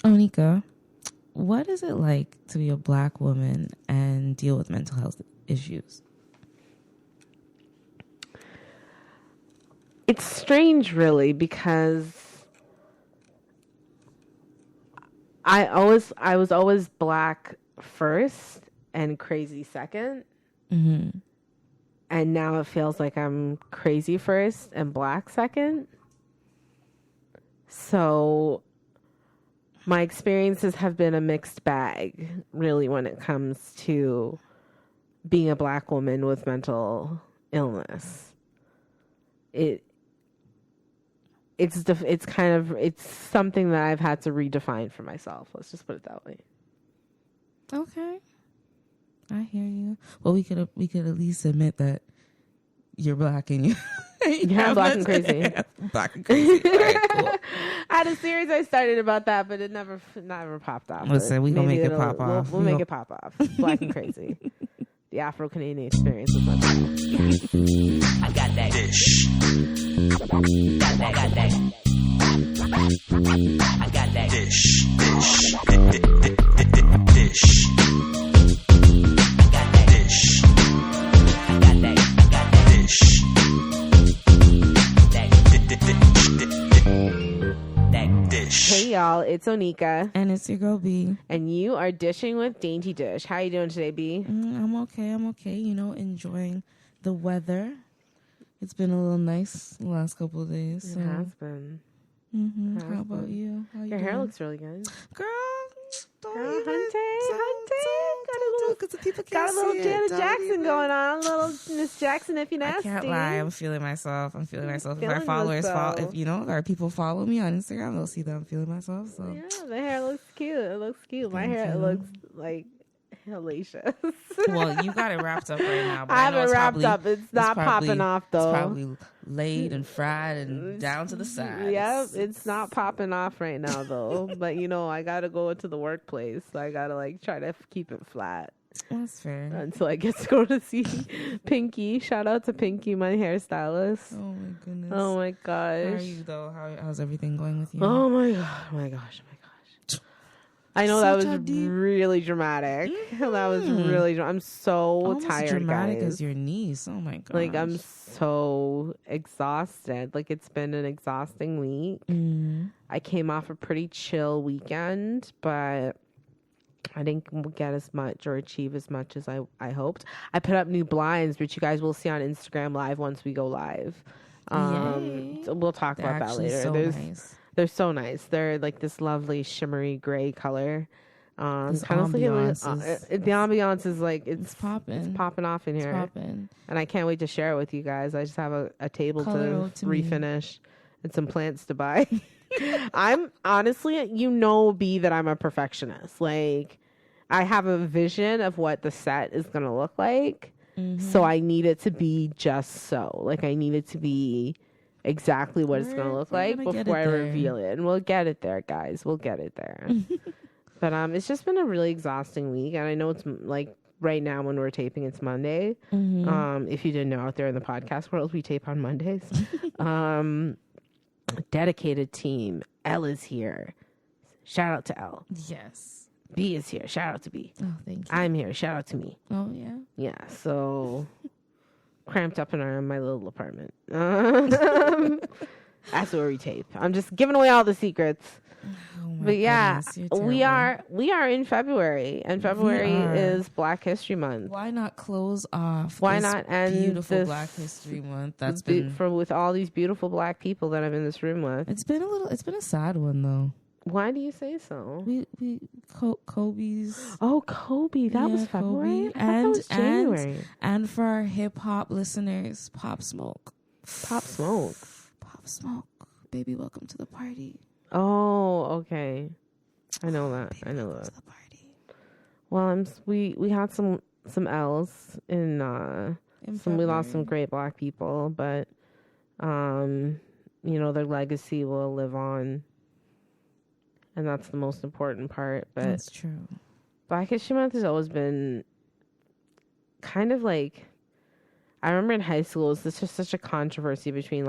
Onika, what is it like to be a Black woman and deal with mental health issues? It's strange, really, because I was always Black first and crazy second. Mm-hmm. And now it feels like I'm crazy first and Black second. So my experiences have been a mixed bag, really, when it comes to being a Black woman with mental illness. It's something that I've had to redefine for myself. Let's just put it that way. Okay, I hear you. Well, we could at least admit that you're Black and you're Black and crazy. Black and crazy. All right, cool. I had a series I started about that, but it never popped off. Listen, we gonna make it pop off. We'll make it pop off. Black and crazy. The Afro-Canadian experience was my favorite. I got that dish. Got that. I got that dish. Dish. I got that dish. I got that dish. That dish. Hey y'all, it's Onika. And it's your girl B. And you are dishing with Dainty Dish. How you doing today, B? I'm okay. You know, enjoying the weather. It's been a little nice the last couple of days. It has been. Mm-hmm. How about you? Your hair looks really good. Girl, hunting. Got a little Janet Jackson going on. A little Miss Jackson if you nasty. I can't lie. I'm feeling myself. If our followers if our people follow me on Instagram, they'll see that I'm feeling myself. So yeah, the hair looks cute. It looks cute. My hair looks like hellacious. Well, you got it wrapped up right now. But I haven't wrapped up. It's not popping off though. It's probably laid and fried and down to the side. Yep, it's not popping off right now though. But you know, I gotta go into the workplace, so I gotta try to keep it flat. That's fair. Until I get to go to see Pinky. Shout out to Pinky, my hairstylist. Oh my goodness. Oh my gosh. How are you though? How's everything going with you? Oh my gosh. I know that was really dramatic. Mm-hmm. That was really. I'm so almost tired, dramatic guys. as your niece. Oh my gosh. I'm so exhausted. It's been an exhausting week. I came off a pretty chill weekend, but I didn't get as much or achieve as much as I hoped. I put up new blinds, which you guys will see on Instagram Live once we go live. So we'll talk about that later. So nice. They're so nice. They're like this lovely shimmery gray color. The ambiance is like it's popping. It's popping off in here. It's popping. And I can't wait to share it with you guys. I just have a table to refinish and some plants to buy. I'm honestly, B, that I'm a perfectionist. I have a vision of what the set is gonna look like. Mm-hmm. So I need it to be just so. I need it to be exactly what it's going to look like before I reveal it. And we'll get it there, guys. We'll get it there. But it's just been a really exhausting week. And I know it's right now when we're taping, it's Monday. Mm-hmm. If you didn't know, out there in the podcast world, we tape on Mondays. Dedicated team. Elle is here. Shout out to Elle. Yes. B is here. Shout out to B. Oh, thank you. I'm here. Shout out to me. Oh, yeah. Yeah. So cramped up in my little apartment. That's where we tape. I'm just giving away all the secrets. But yeah, we are in February, and February is Black History Month. Why not close off? Why not end beautiful Black History Month? That's been with all these beautiful Black people that I'm in this room with. It's been a sad one though. Why do you say so? Kobe's. Oh, Kobe. That was February. And was January. And for our hip hop listeners, Pop Smoke. Pop Smoke. Pop Smoke. Baby, welcome to the party. Oh, okay. I know that. Baby, I know welcome that. to the party. Well, we had some L's in we lost some great Black people, but their legacy will live on. And that's the most important part. But that's true. Black History Month has always been kind of I remember in high school, it was just such a controversy between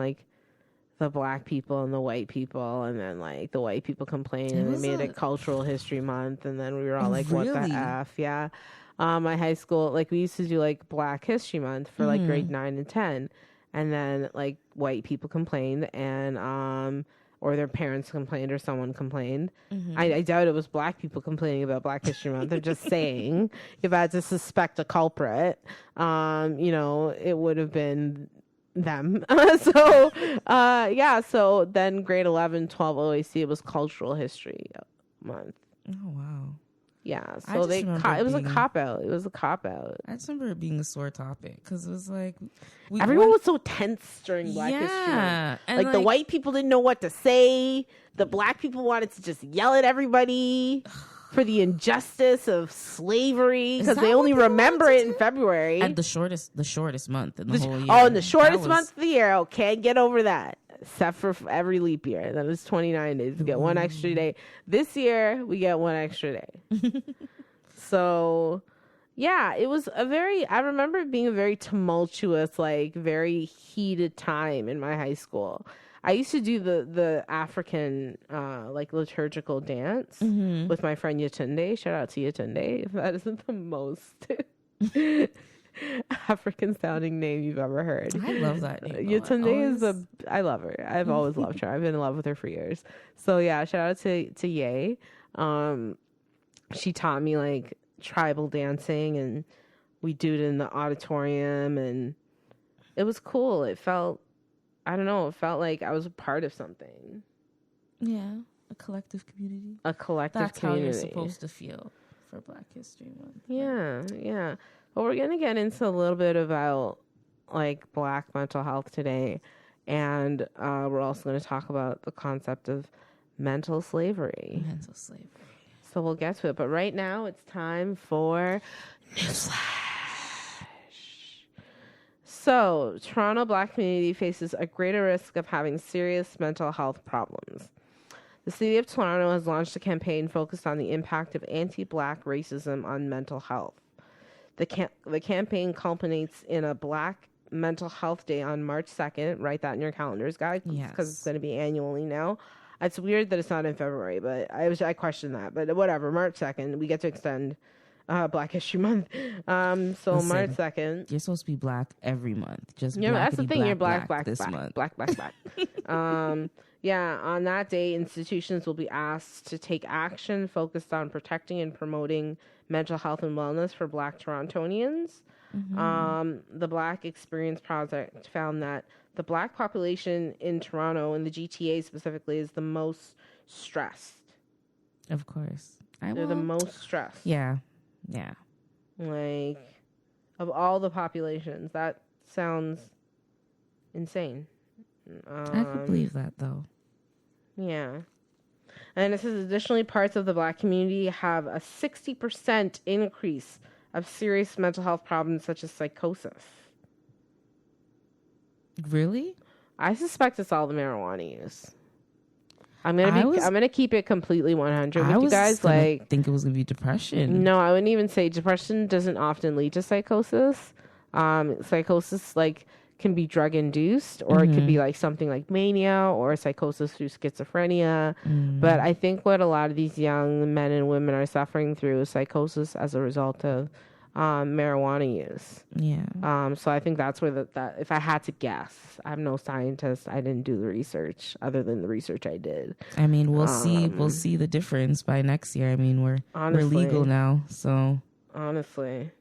the black people and the white people, and then like the white people complained and they made it Cultural History Month, and then we were all like, what the F? Yeah. My high school, like we used to do like Black History Month for like grade 9 and 10, and then like white people complained, and or their parents complained or someone complained. I doubt it was black people complaining about Black History Month. They're just saying, if I had to suspect a culprit, it would have been them. So then grade 11, 12 OAC, it was Cultural History Month. Oh, wow. Yeah, so it was a cop-out. It was a cop-out. I just remember it being a sore topic because it was like... Everyone was so tense during Black History Month. Like, the white people didn't know what to say. The black people wanted to just yell at everybody for the injustice of slavery because they only remember it in February. And the shortest month in the whole year. Oh, and the shortest month of the year. Okay, get over that. Except for every leap year. That was 29 days. We get one extra day. This year, we get one extra day. So, yeah, it was I remember it being a very tumultuous, like, very heated time in my high school. I used to do the African, like, liturgical dance with my friend Yatunde. Shout out to Yatunde, if that isn't the most... African sounding name you've ever heard. I love that name. Yatunde I love her. I've always loved her. I've been in love with her for years. So yeah, shout out to Ye. She taught me like tribal dancing, and we do it in the auditorium, and it was cool. It felt like I was a part of something. Yeah, a collective community. That's community. How you're supposed to feel for Black History Month. Yeah. Well, we're going to get into a little bit about like Black mental health today. And we're also going to talk about the concept of mental slavery. So we'll get to it. But right now it's time for Newsflash. So Toronto Black community faces a greater risk of having serious mental health problems. The city of Toronto has launched a campaign focused on the impact of anti-Black racism on mental health. The campaign culminates in a Black Mental Health Day on March 2nd. Write that in your calendars, guys, because it's going to be annually now. It's weird that it's not in February, but I questioned that. But whatever, March 2nd, we get to extend Black History Month. So listen, March 2nd. You're supposed to be Black every month. That's the thing. You're Black this month. Black. Yeah, on that day, institutions will be asked to take action focused on protecting and promoting mental health and wellness for Black Torontonians. The Black Experience Project found that the Black population in Toronto and the GTA specifically is the most stressed. Of course. They're the most stressed. Yeah. Like, of all the populations, that sounds insane. I could believe that, though. Yeah. And it says additionally, parts of the Black community have a 60% increase of serious mental health problems such as psychosis. Really? I suspect it's all the marijuana use. I'm gonna keep it completely 100 with you guys. Like, think it was gonna be depression. No, I wouldn't even say depression doesn't often lead to psychosis. Psychosis can be drug induced, or it could be like something like mania or psychosis through schizophrenia. But I think what a lot of these young men and women are suffering through is psychosis as a result of marijuana use. Yeah. So I think that's where that if I had to guess, I'm no scientist. I didn't do the research other than the research I did. I mean, we'll see the difference by next year. I mean, we're legal now, so honestly.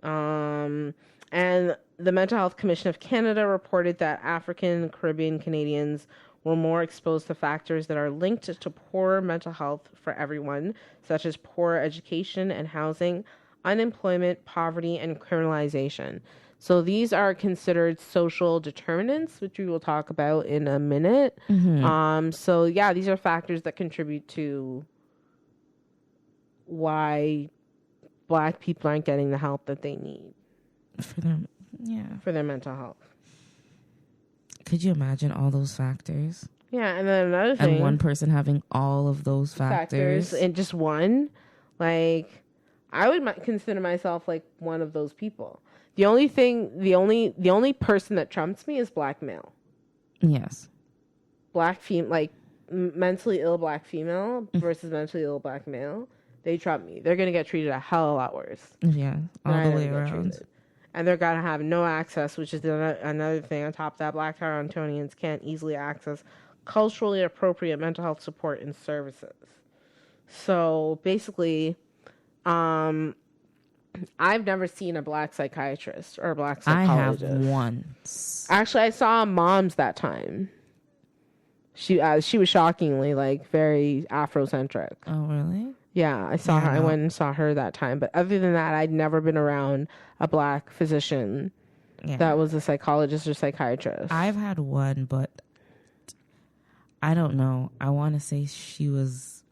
And the Mental Health Commission of Canada reported that African, Caribbean Canadians were more exposed to factors that are linked to poor mental health for everyone, such as poor education and housing, unemployment, poverty, and criminalization. So these are considered social determinants, which we will talk about in a minute. So yeah, these are factors that contribute to why Black people aren't getting the help that they need for their mental health. Could you imagine all those factors? Yeah, and then another thing, and one person having all of those factors and just one, like, I would consider myself like one of those people. The only person that trumps me is Black male. Yes. Mentally ill black female versus mentally ill black male, they trump me. They're going to get treated a hell of a lot worse. Yeah, all the way around. And they're going to have no access, which is another thing. On top of that, black Torontonians can't easily access culturally appropriate mental health support and services. So basically, I've never seen a black psychiatrist or a black psychologist. I have once. Actually, I saw Moms that time. She was shockingly very Afrocentric. Oh, really? Yeah, I saw her. I went and saw her that time. But other than that, I'd never been around a black physician that was a psychologist or psychiatrist. I've had one, but I don't know. I want to say she was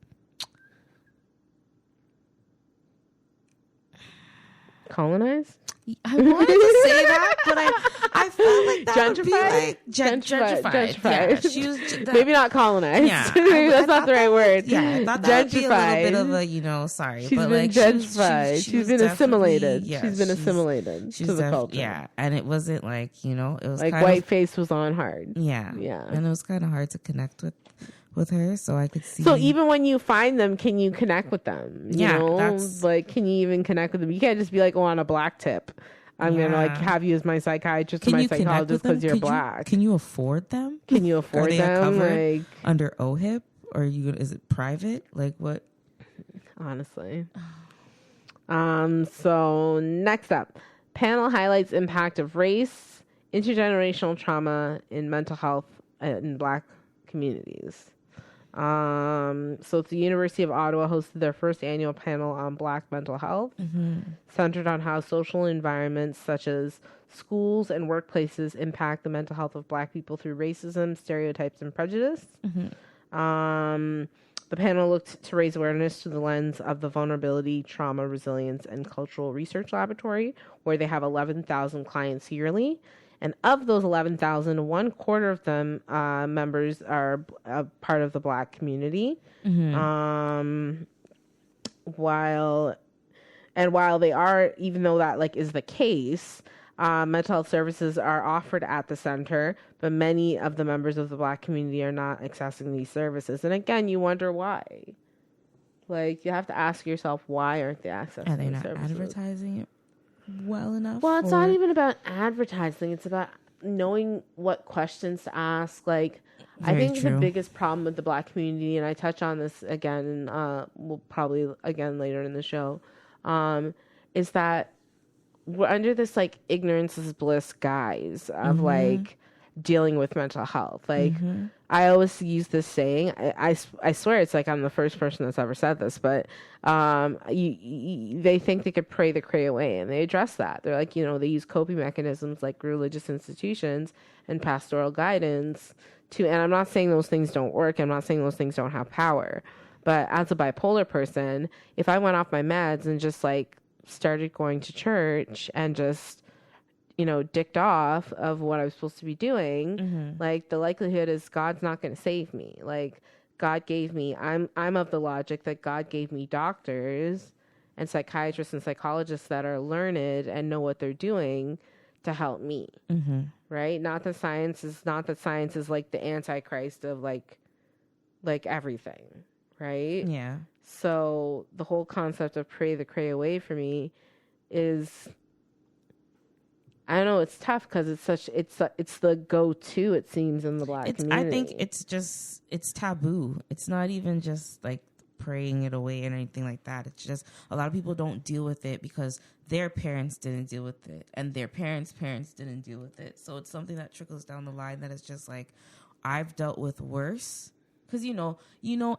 colonized. I wanted to say that, but I felt like that would be like gentrified. Yeah, she was maybe not colonized. Yeah, maybe that's not the right word. Yeah, I thought that would be a little bit of a sorry, she's but been gentrified. She's been assimilated. Yeah, she's been assimilated to the culture. Yeah, and it wasn't it was like whiteface was on hard. Yeah, yeah, and it was kind of hard to connect with her, so I could see. So even when you find them, can you connect with them? You know? Can you even connect with them? You can't just be on a black tip. I'm gonna have you as my psychiatrist or my psychologist because you're black. Can you afford them? Can you afford them? Covered under OHIP, or is it private? What? Honestly. So next up, panel highlights impact of race, intergenerational trauma in mental health in black communities. So the University of Ottawa hosted their first annual panel on black mental health, centered on how social environments such as schools and workplaces impact the mental health of black people through racism, stereotypes, and prejudice. The panel looked to raise awareness through the lens of the Vulnerability, Trauma, Resilience, and Cultural Research Laboratory, where they have 11,000 clients yearly. And of those 11,000, 1/4 of them members are a part of the black community. While they are, even though that is the case, mental health services are offered at the center, but many of the members of the black community are not accessing these services. And again, you wonder why. You have to ask yourself, why aren't they accessing these services? Are they not advertising it well enough? Well, it's not even about advertising. It's about knowing what questions to ask. I think the biggest problem with the black community, and I touch on this again, we'll probably again later in the show, is that we're under this ignorance is bliss guise of dealing with mental health. I always use this saying. I swear it's I'm the first person that's ever said this, but they think they could pray the cray away, and they address that. They're they use coping mechanisms like religious institutions and pastoral guidance to. And I'm not saying those things don't work. I'm not saying those things don't have power. But as a bipolar person, if I went off my meds and just started going to church and just dicked off of what I was supposed to be doing, the likelihood is God's not going to save me. God gave me, I'm of the logic that God gave me doctors and psychiatrists and psychologists that are learned and know what they're doing to help me. Right? Not that science is the antichrist of everything. Right? Yeah. So the whole concept of pray the cray away for me is, I don't know, it's tough because it's the go-to, it seems, in the black community. I think it's taboo. It's not even just praying it away and anything like that. It's just a lot of people don't deal with it because their parents didn't deal with it and their parents' parents didn't deal with it. So it's something that trickles down the line that is just I've dealt with worse. Because,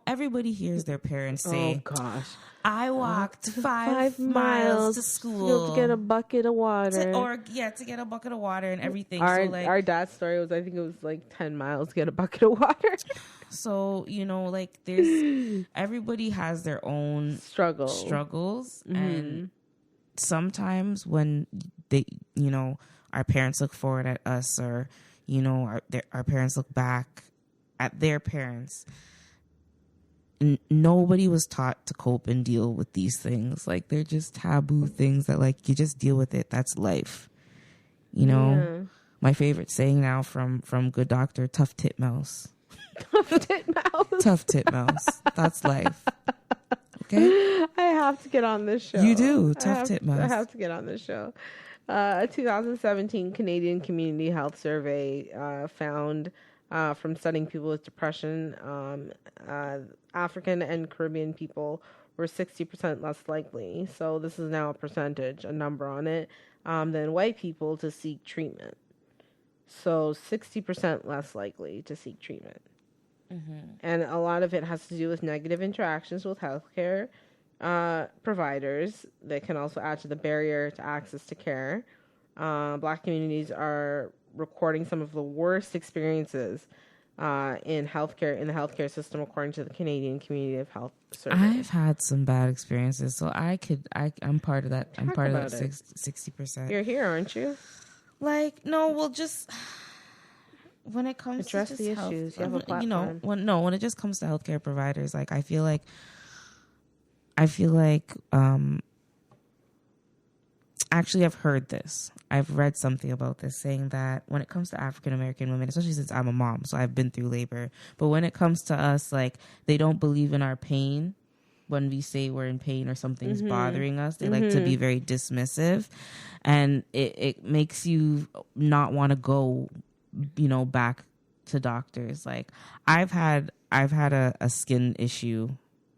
everybody hears their parents say, "Oh, gosh, I walked 5 miles to school to get a bucket of water." To get a bucket of water and everything. Our dad's story was, I think it was 10 miles to get a bucket of water. So, there's, everybody has their own struggles. And sometimes when they, our parents look forward at us or, our parents look back at their parents, nobody was taught to cope and deal with these things. They're just taboo things that you just deal with it. That's life, Yeah. My favorite saying now from Good Doctor, tough tit mouse. Tough tit mouse. Tough tit mouse. That's life. Okay? I have to get on this show. You do. Tough tit mouse. I have to get on this show. A 2017 Canadian Community Health Survey found from studying people with depression, African and Caribbean people were 60% less likely. So this is now a percentage, a number on it, than white people to seek treatment. So 60% less likely to seek treatment. Mm-hmm. And a lot of it has to do with negative interactions with healthcare providers that can also add to the barrier to access to care. Black communities are recording some of the worst experiences in the healthcare system, according to the Canadian Community of Health Survey. I've had some bad experiences, so I'm part of that. I'm part of that 60%. You're here, aren't you? Like, no, we'll just when it comes address to the issues. You have a platform. When it just comes to healthcare providers, like I feel like actually I've heard this. I've read something about this saying that when it comes to African American women, especially since I'm a mom, so I've been through labor, but when it comes to us, like they don't believe in our pain when we say we're in pain or something's bothering us. They like to be very dismissive, and it makes you not want to go, back to doctors. Like I've had a skin issue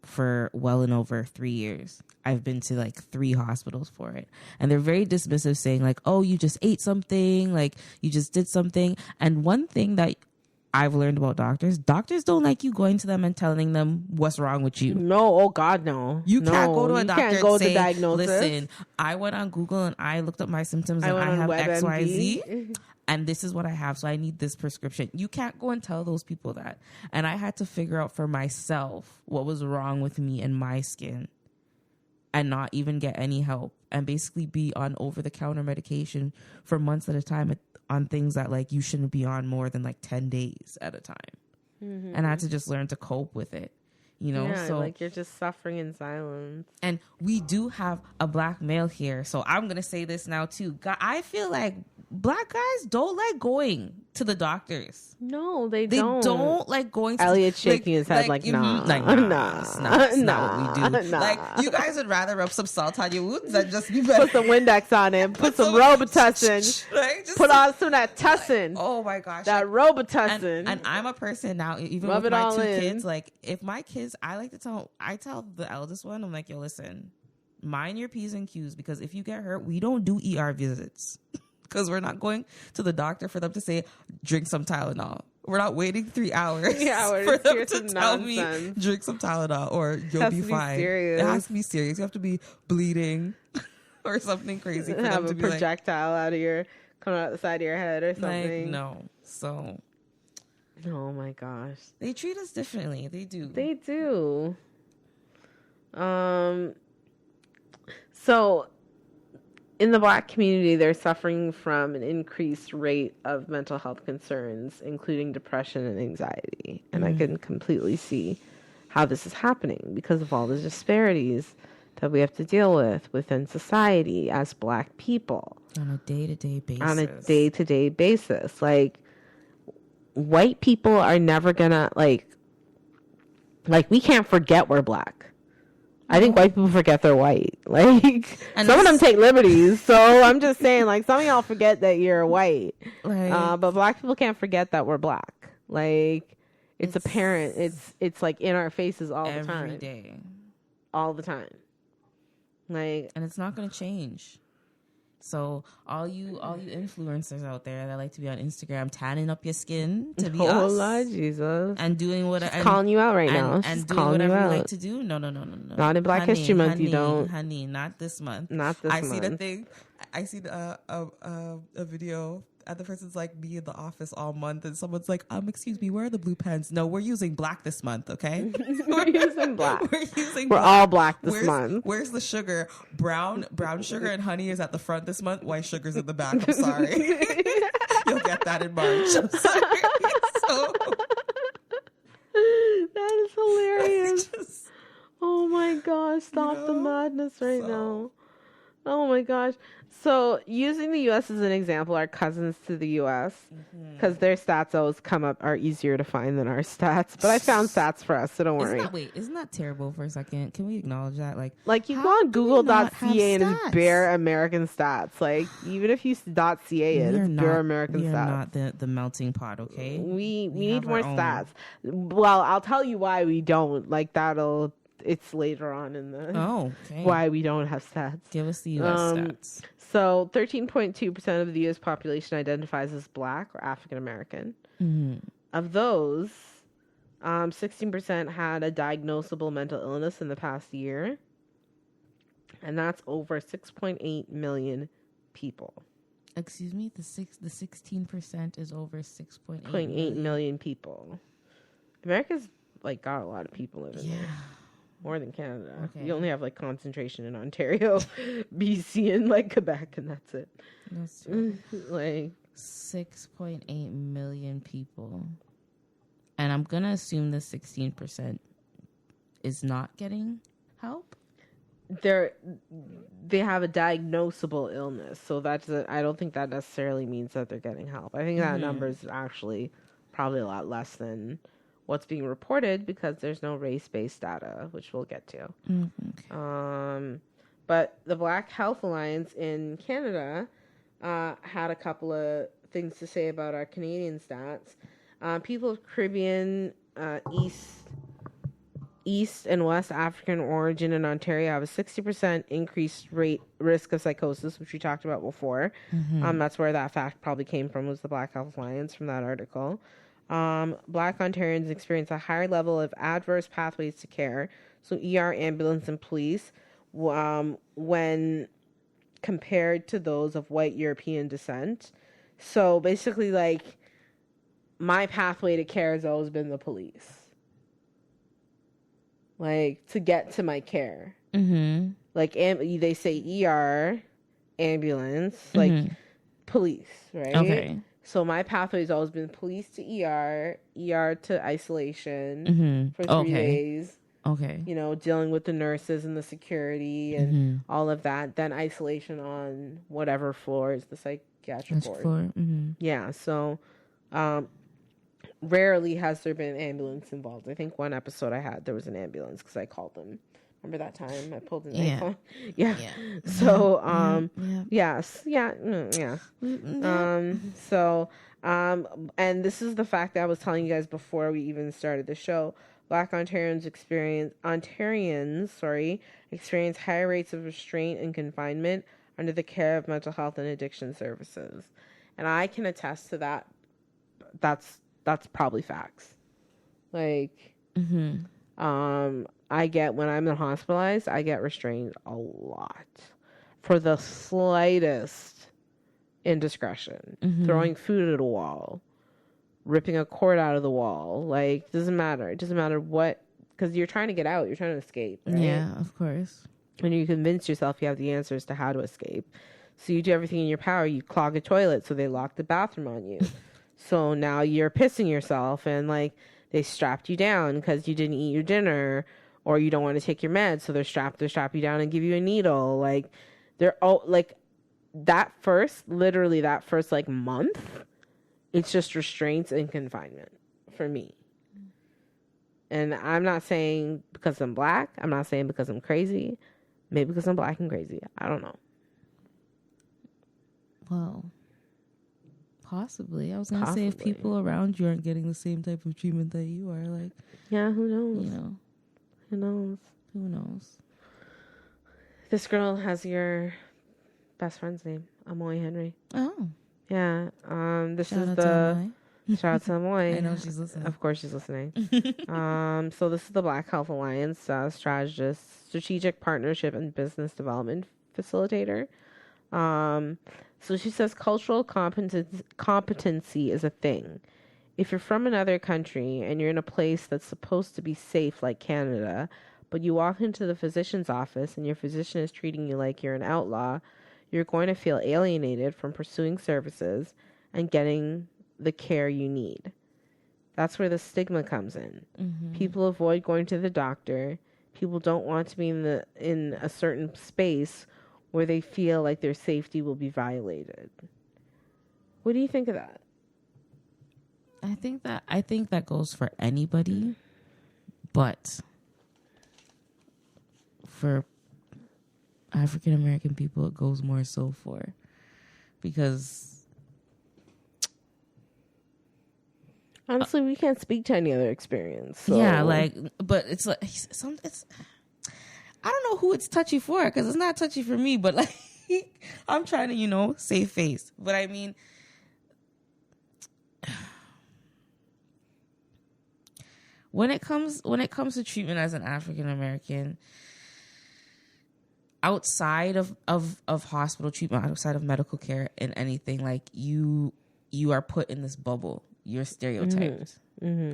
for well and over 3 years. I've been to like 3 hospitals for it, and they're very dismissive, saying like, oh, you just ate something, like you just did something. And one thing that I've learned about doctors don't like you going to them and telling them what's wrong with you. No, oh God, no. You can't go to a doctor and say, diagnosis. Listen, I went on Google and I looked up my symptoms and I have XYZ. And this is what I have, so I need this prescription. You can't go and tell those people that. And I had to figure out for myself what was wrong with me and my skin and not even get any help and basically be on over-the-counter medication for months at a time on things that, like, you shouldn't be on more than, like, 10 days at a time. Mm-hmm. And I had to just learn to cope with it. So like you're just suffering in silence. And we do have a black male here, so I'm gonna say this now too. I feel like black guys don't like going to the doctors. No, they don't. They don't like going to Elliot's shaking his head like nah. It's not what we do. Like, you guys would rather rub some salt on your wounds than just be better. Put some Windex on it. Put some Robitussin. Right? Put on some of that Tussin. Oh my gosh. That Robitussin. And I'm a person now, even with my 2 kids, like if my kids, I tell the eldest one, I'm like, yo, listen, mind your P's and Q's, because if you get hurt, we don't do ER visits. Because we're not going to the doctor for them to say, drink some Tylenol. We're not waiting 3 hours for them to tell me, drink some Tylenol or you'll be fine. It has to be serious. You have to be bleeding or something crazy for have them to a be projectile coming out the side of your head or something. Like, no. So. Oh my gosh. They treat us differently. They do. They do. So in the black community, they're suffering from an increased rate of mental health concerns, including depression and anxiety. And I can completely see how this is happening because of all the disparities that we have to deal with within society as black people. On a day-to-day basis. Like, white people are never gonna, like we can't forget we're black. I think white people forget they're white. Like, and some of them take liberties. So I'm just saying, like, some of y'all forget that you're white. But black people can't forget that we're black. Like, it's apparent. It's like in our faces all the time. Every day. All the time. Like, and it's not going to change. So all you influencers out there that like to be on Instagram tanning up your skin to be us, Lord Jesus, and doing what I'm calling you out right now, and doing whatever you like to do. No. Not in Black History Month, you don't, honey. Not this month. I see the thing. I see a video. And the person's like, me in the office all month, and someone's like, excuse me, where are the blue pens? No, we're using black this month, okay? We're using black. We're all black this month. Where's the sugar? Brown sugar and honey is at the front this month. White sugar's in the back. I'm sorry. You'll get that in March. I'm sorry. So that is hilarious. Oh my gosh! Stop the madness right now. Oh my gosh. So using the U.S. as an example, our cousins to the U.S., because their stats always come up are easier to find than our stats. But I found stats for us, so don't worry. Isn't that terrible for a second? Can we acknowledge that? Like you go on Google.ca and it's bare American stats. Like even if you .ca it's bare American stats. We are not the melting pot, okay? We need more stats. Well, I'll tell you why we don't. Like it's later on in the why we don't have stats. Give us the U.S. stats. So 13.2% of the U.S. population identifies as Black or African American. Mm-hmm. Of those, 16% had a diagnosable mental illness in the past year. And that's over 6.8 million people. Excuse me? The 16% is over 6.8 million people. America's got a lot of people living there. More than Canada. Okay. You only have concentration in Ontario, BC, and Quebec, and that's it. That's true. 6.8 million people. And I'm going to assume the 16% is not getting help? They have a diagnosable illness, so I don't think that necessarily means that they're getting help. I think that number is actually probably a lot less than what's being reported because there's no race-based data, which we'll get to. Okay. But the Black Health Alliance in Canada had a couple of things to say about our Canadian stats. People of Caribbean, East and West African origin in Ontario have a 60% increased risk of psychosis, which we talked about before. That's where that fact probably came from, was the Black Health Alliance from that article. Black Ontarians experience a higher level of adverse pathways to care, so ER, ambulance, and police, when compared to those of white European descent. So basically, my pathway to care has always been the police. To get to my care. Mm-hmm. They say ER, ambulance, police, right? Okay. So my pathway has always been police to ER to isolation for 3 days. Okay. Dealing with the nurses and the security and all of that. Then isolation on whatever floor is the psychiatric floor. Yeah. So, rarely has there been an ambulance involved. I think one episode I had, there was an ambulance because I called them. Remember that time I pulled an iPhone? Yeah. So, and this is the fact that I was telling you guys before we even started the show. Black Ontarians experience higher rates of restraint and confinement under the care of mental health and addiction services. And I can attest to that. That's probably facts. When I'm hospitalized, I get restrained a lot for the slightest indiscretion. Throwing food at a wall, ripping a cord out of the wall. Doesn't matter. It doesn't matter what, because you're trying to get out. You're trying to escape. Right? Yeah, of course. And you convince yourself you have the answers to how to escape. So you do everything in your power. You clog a toilet, so they lock the bathroom on you. So now you're pissing yourself, and they strapped you down because you didn't eat your dinner, or you don't want to take your meds, so they strap you down and give you a needle. They're all that first month, it's just restraints and confinement for me. And I'm not saying because I'm Black. I'm not saying because I'm crazy. Maybe because I'm Black and crazy. I don't know. Well, possibly. I was going to say if people around you aren't getting the same type of treatment that you are, yeah, who knows? Who knows? This girl has your best friend's name, Amoy Henry. Oh. Yeah. This Shout is out the to Amoy. shout out to Amoy. I know she's listening. Of course she's listening. So this is the Black Health Alliance strategic partnership and business development facilitator. So she says cultural competency is a thing. If you're from another country and you're in a place that's supposed to be safe like Canada, but you walk into the physician's office and your physician is treating you like you're an outlaw, you're going to feel alienated from pursuing services and getting the care you need. That's where the stigma comes in. People avoid going to the doctor. People don't want to be in a certain space where they feel like their safety will be violated. What do you think of that? I think that goes for anybody, but for African American people, it goes more so for, because honestly, we can't speak to any other experience. So. Yeah, but it's like I don't know who it's touchy for, because it's not touchy for me, but like I'm trying to, save face. But I mean, when it comes to treatment as an African American, outside of hospital treatment, outside of medical care and anything, like you are put in this bubble. You're stereotyped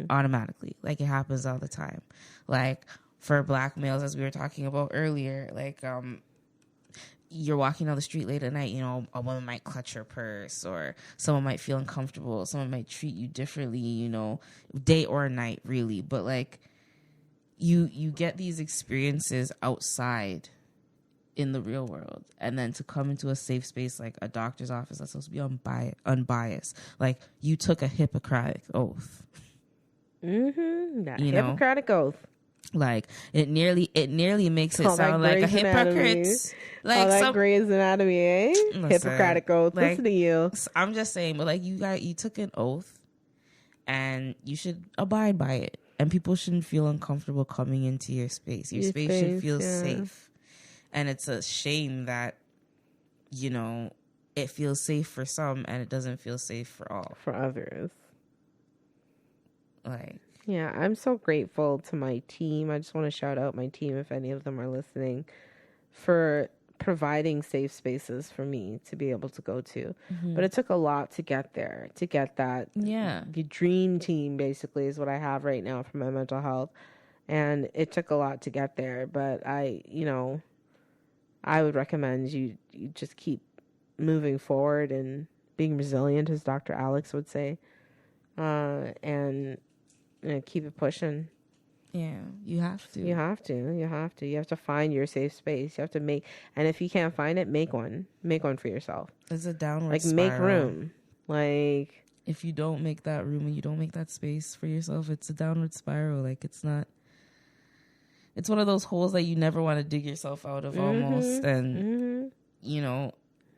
automatically. Like, it happens all the time. Like, for Black males, as we were talking about earlier, like, you're walking down the street late at night, a woman might clutch her purse, or someone might feel uncomfortable. Someone might treat you differently, day or night, really. But, like, you get these experiences outside in the real world, and then to come into a safe space like a doctor's office that's supposed to be unbiased, like, you took a Hippocratic oath. That Hippocratic oath. Like, it nearly makes it sound like a hypocrite. Like, all that Grey's Anatomy, eh? Listen, Hippocratic oath. Like, listen to you. I'm just saying, but like, you took an oath, and you should abide by it. And people shouldn't feel uncomfortable coming into your space. Your space should feel safe. And it's a shame that, it feels safe for some and it doesn't feel safe for all. For others. Like. Yeah, I'm so grateful to my team. I just want to shout out my team, if any of them are listening, for providing safe spaces for me to be able to go to. But it took a lot to get there, to get that. Yeah. The dream team, basically, is what I have right now for my mental health. And it took a lot to get there. But I would recommend you just keep moving forward and being resilient, as Dr. Alex would say, and keep it pushing. Yeah, you have to. You have to find your safe space. You have to and if you can't find it, make one for yourself. It's a downward spiral. Make room. Like, if you don't make that room and you don't make that space for yourself, it's a downward spiral. Like, it's one of those holes that you never want to dig yourself out of, almost. And,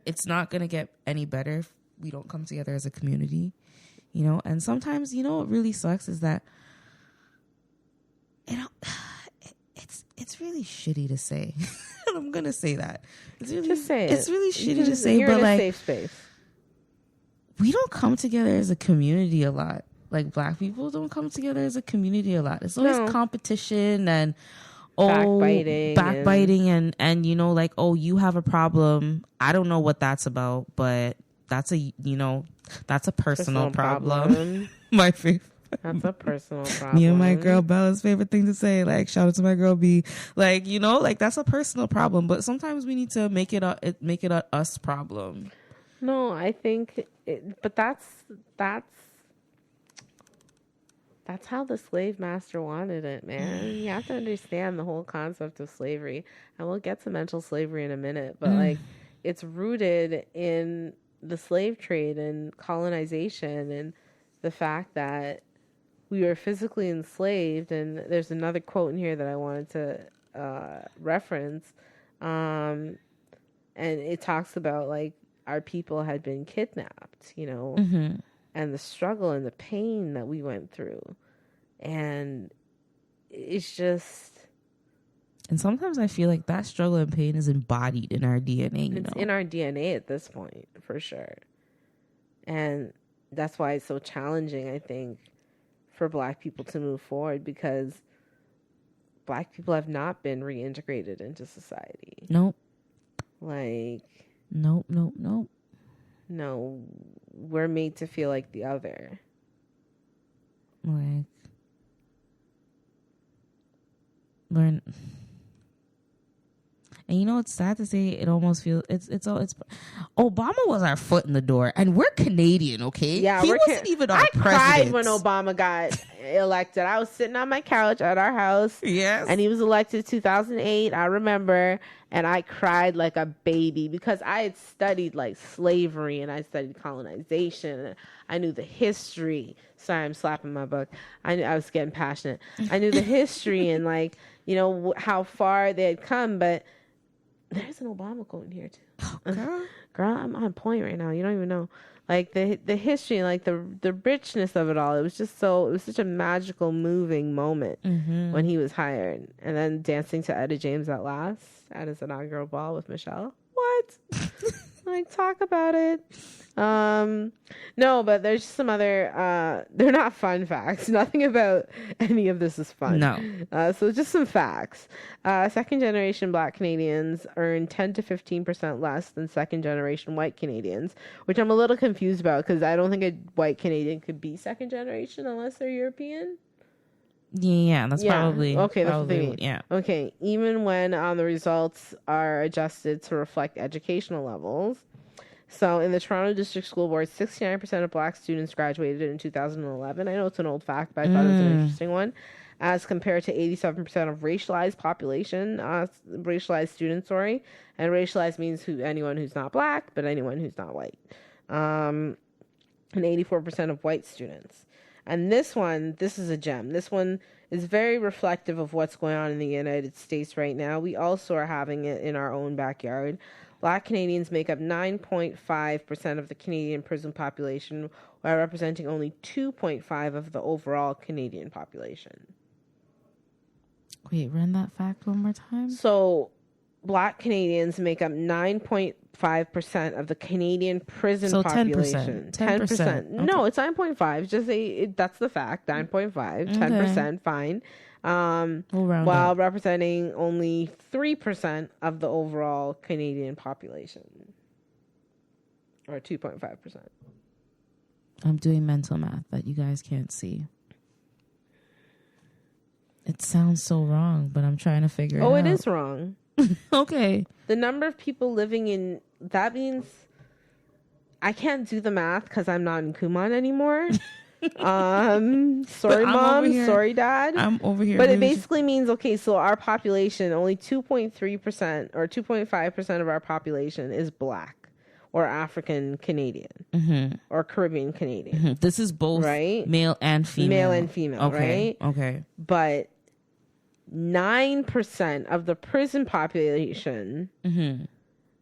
it's not going to get any better if we don't come together as a community, And sometimes, what really sucks is that, it's really shitty to say. I'm going to say that. Just say it. It's really shitty to say, you're but in a like, safe space. We don't come together as a community a lot. Like, Black people don't come together as a community a lot. It's always competition and backbiting and like, oh, you have a problem. I don't know what that's about, but that's a personal problem. My favorite. That's a personal problem. Me and my girl Bella's favorite thing to say. Like, shout out to my girl B. Like, like, that's a personal problem. But sometimes we need to make it a us problem. No, I think, but that's how the slave master wanted it, man. You have to understand the whole concept of slavery, and we'll get to mental slavery in a minute. But like, it's rooted in the slave trade and colonization, and the fact that we were physically enslaved. And there's another quote in here that I wanted to reference, and it talks about like our people had been kidnapped, and the struggle and the pain that we went through. And it's just... And sometimes I feel like that struggle and pain is embodied in our DNA, It's in our DNA at this point, for sure. And that's why it's so challenging, I think, for Black people to move forward, because Black people have not been reintegrated into society. Nope. Like... Nope. No, we're made to feel like the other. Like, And you know, it's sad to say, it almost feels it's Obama was our foot in the door, and we're Canadian, okay? Yeah, he wasn't even our president. I cried when Obama got elected. I was sitting on my couch at our house. Yes. And he was elected 2008, I remember, and I cried like a baby because I had studied like slavery and I studied colonization. And I knew the history. Sorry, I'm slapping my book. I was getting passionate. I knew the history and like, you know, how far they had come, but there's an Obama quote in here too. Girl, I'm on point right now. You don't even know. Like the history and like the richness of it all. It was such a magical, moving moment when he was hired. And then dancing to Etta James at his inaugural ball with Michelle. What? Like, talk about it. No, but there's just some other, they're not fun facts. Nothing about any of this is fun. No. So just some facts. Second generation Black Canadians earn 10 to 15% less than second generation white Canadians, which I'm a little confused about because I don't think a white Canadian could be second generation unless they're European. Yeah, that's probably okay. That's probably, what they mean. Yeah. Okay. Even when the results are adjusted to reflect educational levels. So in the Toronto District School Board, 69% of Black students graduated in 2011. I know it's an old fact, but I thought it was an interesting one. As compared to 87% of racialized population, racialized students, and racialized means anyone who's not Black, but anyone who's not white. And 84% of white students. And this is a gem. This one is very reflective of what's going on in the United States right now. We also are having it in our own backyard. Black Canadians make up 9.5% of the Canadian prison population, while representing only 2.5% of the overall Canadian population. Wait, run that fact one more time. So, Black Canadians make up 9.5% of the Canadian prison population. 10%. Okay. No, it's 9.5. Just that's the fact. 9.5. 10%, fine. While representing only 3% of the overall Canadian population. Or 2.5%. I'm doing mental math that you guys can't see. It sounds so wrong, but I'm trying to figure it out. Oh, it is wrong. Okay. The number of people living in... That means... I can't do the math because I'm not in Kumon anymore. Sorry, Mom. Sorry, Dad. I'm over here. But it basically means, okay, so our population, only 2.3% or 2.5% of our population is Black or African Canadian or Caribbean Canadian. This is both male and female. Male and female, right? Okay. But 9% of the prison population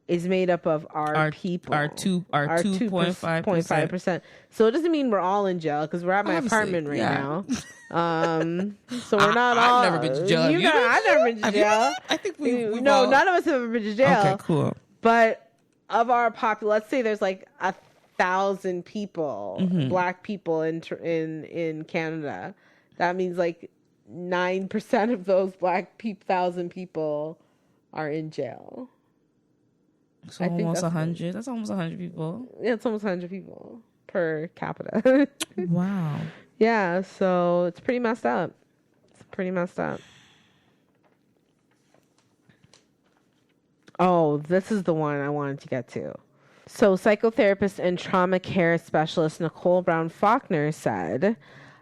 is made up of our people. Our 2.5%. So it doesn't mean we're all in jail because we're at my apartment right now. So we're not all. I've never been to jail. I've never been to jail. I think we no, none of us have ever been to jail. Okay, cool. But of our population, let's say there's like 1,000 people, Black people in Canada. That means like 9% of those Black 1,000 people are in jail. So almost 100. That's almost 100 people. Yeah, it's almost 100 people per capita. Wow. Yeah, so it's pretty messed up. Oh, this is the one I wanted to get to. So psychotherapist and trauma care specialist Nicole Brown Faulkner said,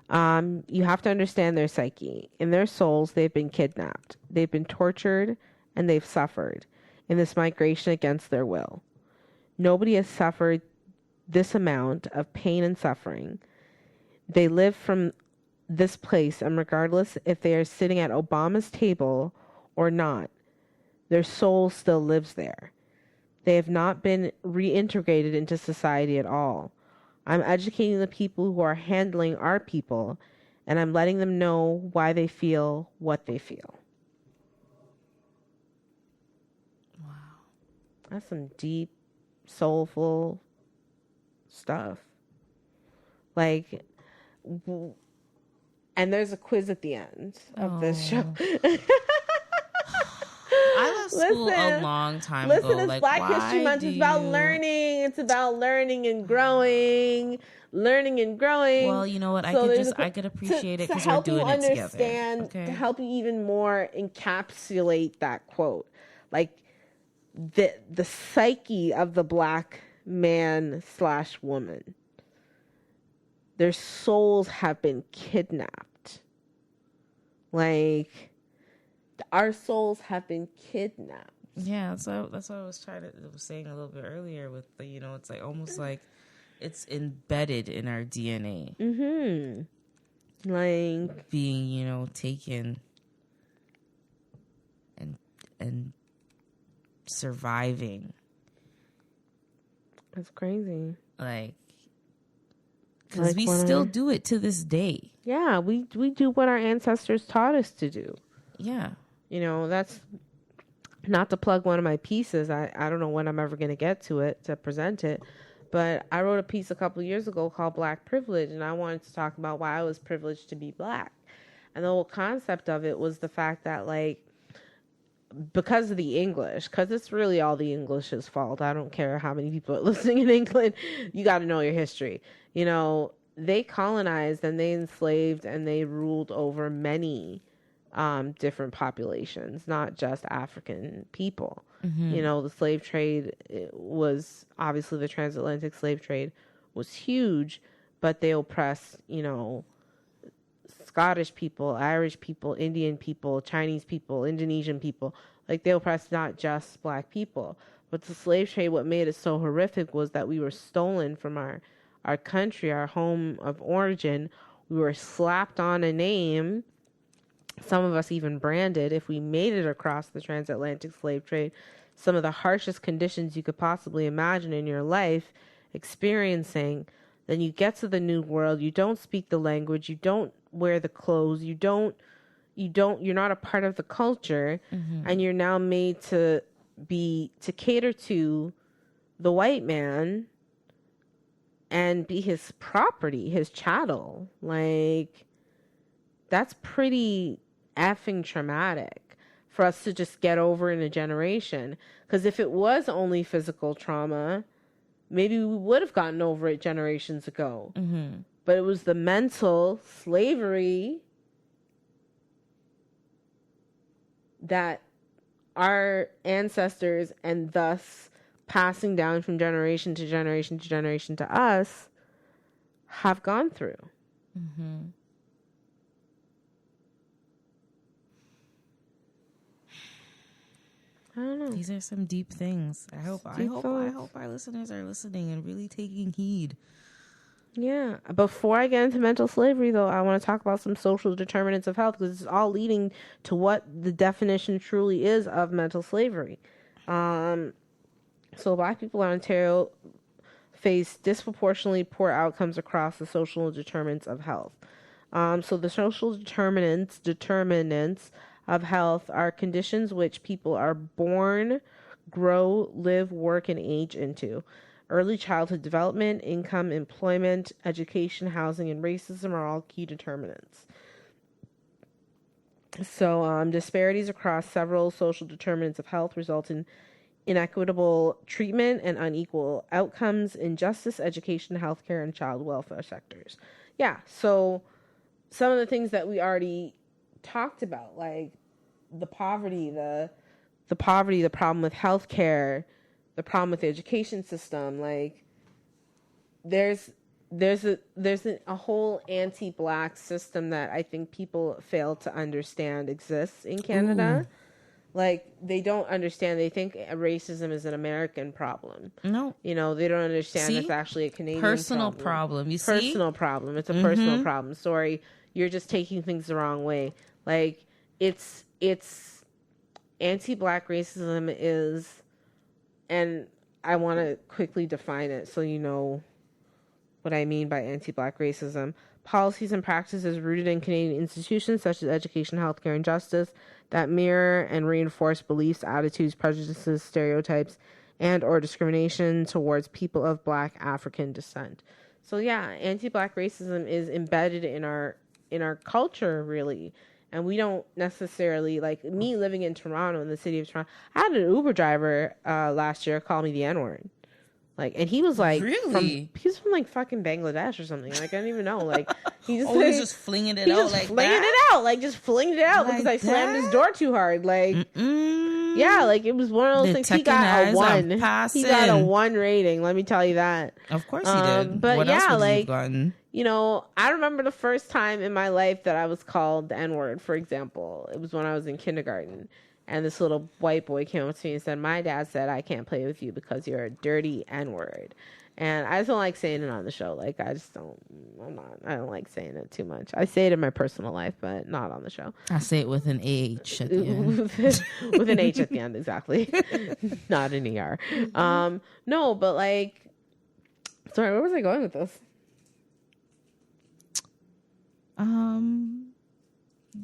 you have to understand their psyche. In their souls, they've been kidnapped. They've been tortured, and they've suffered in this migration against their will. Nobody has suffered this amount of pain and suffering. They live from this place, and regardless if they are sitting at Obama's table or not, their soul still lives there. They have not been reintegrated into society at all. I'm educating the people who are handling our people, and I'm letting them know why they feel what they feel. That's some deep, soulful stuff. Like, and there's a quiz at the end of this show. I left school a long time ago. Listen, it's Black History Month. It's about learning. It's about learning and growing. Well, you know what? I could appreciate it because we're doing it together. Okay. To help you even more encapsulate that quote. Like, the psyche of the black man / woman. Their souls have been kidnapped. Like, our souls have been kidnapped. Yeah, so that's what I was saying a little bit earlier with the, it's like almost like it's embedded in our DNA. Mm-hmm. Like being, taken and surviving. That's crazy. Like, because we still do it to this day. Yeah, we do what our ancestors taught us to do. Yeah. That's not to plug one of my pieces. I don't know when I'm ever going to get to it to present it. But I wrote a piece a couple of years ago called Black Privilege, and I wanted to talk about why I was privileged to be black. And the whole concept of it was the fact that, like, because of the English, because it's really all the English's fault. I don't care how many people are listening in England. You got to know your history. They colonized and they enslaved and they ruled over many different populations, not just African people. Mm-hmm. The slave trade was obviously the transatlantic slave trade was huge, but they oppressed, Scottish people, Irish people, Indian people, Chinese people, Indonesian people. Like, they oppressed not just black people. But the slave trade, what made it so horrific was that we were stolen from our country, our home of origin. We were slapped on a name. Some of us even branded if we made it across the transatlantic slave trade. Some of the harshest conditions you could possibly imagine in your life experiencing. Then you get to the new world. You don't speak the language. You don't wear the clothes. You're not a part of the culture. Mm-hmm. And you're now made to cater to the white man and be his property, his chattel. Like, that's pretty effing traumatic for us to just get over in a generation. Because if it was only physical trauma, maybe we would have gotten over it generations ago. Mm-hmm. But it was the mental slavery that our ancestors, and thus passing down from generation to generation to generation to us, have gone through. Mm-hmm. I don't know. These are some deep things. I hope our listeners are listening and really taking heed. Yeah. Before I get into mental slavery, though, I want to talk about some social determinants of health, because it's all leading to what the definition truly is of mental slavery. So Black people in Ontario face disproportionately poor outcomes across the social determinants of health. So the social determinants of health are conditions which people are born, grow, live, work, and age into. Early childhood development, income, employment, education, housing, and racism are all key determinants. So disparities across several social determinants of health result in inequitable treatment and unequal outcomes in justice, education, healthcare, and child welfare sectors. Yeah, so some of the things that we already talked about, like the poverty, the problem with healthcare, the problem with the education system, like there's a whole anti-Black system that I think people fail to understand exists in Canada. Ooh. Like, they don't understand. They think racism is an American problem. No. They don't understand it's actually a Canadian personal problem. Personal problem. It's a personal problem. Sorry, you're just taking things the wrong way. Like, it's anti-Black racism is, and I want to quickly define it so you know what I mean by anti-Black racism. Policies and practices rooted in Canadian institutions such as education, healthcare, and justice that mirror and reinforce beliefs, attitudes, prejudices, stereotypes, and or discrimination towards people of Black African descent. So yeah, anti-Black racism is embedded in our culture, really. And we don't necessarily, like me living in Toronto, in the city of Toronto, I had an Uber driver last year call me the N-word. Like, and he was like, really? He's from like fucking Bangladesh or something. Like, I don't even know. Like, he just, he's just flinging it out like flinging that? it out. Like, just flinging it out like because I that? slammed his door too hard. Like, yeah, like it was one of those things. He got a 1. He got a 1 rating. Let me tell you that. Of course he did. But what yeah, else would like, you have gotten? you know, I remember the first time in my life that I was called the N-word, for example. It was when I was in kindergarten. And this little white boy came up to me and said, my dad said, I can't play with you because you're a dirty N-word. And I just don't like saying it on the show. Like, I don't like saying it too much. I say it in my personal life, but not on the show. I say it with an H at the end. With an H at the end, exactly. Not an ER. No, but like, sorry, where was I going with this?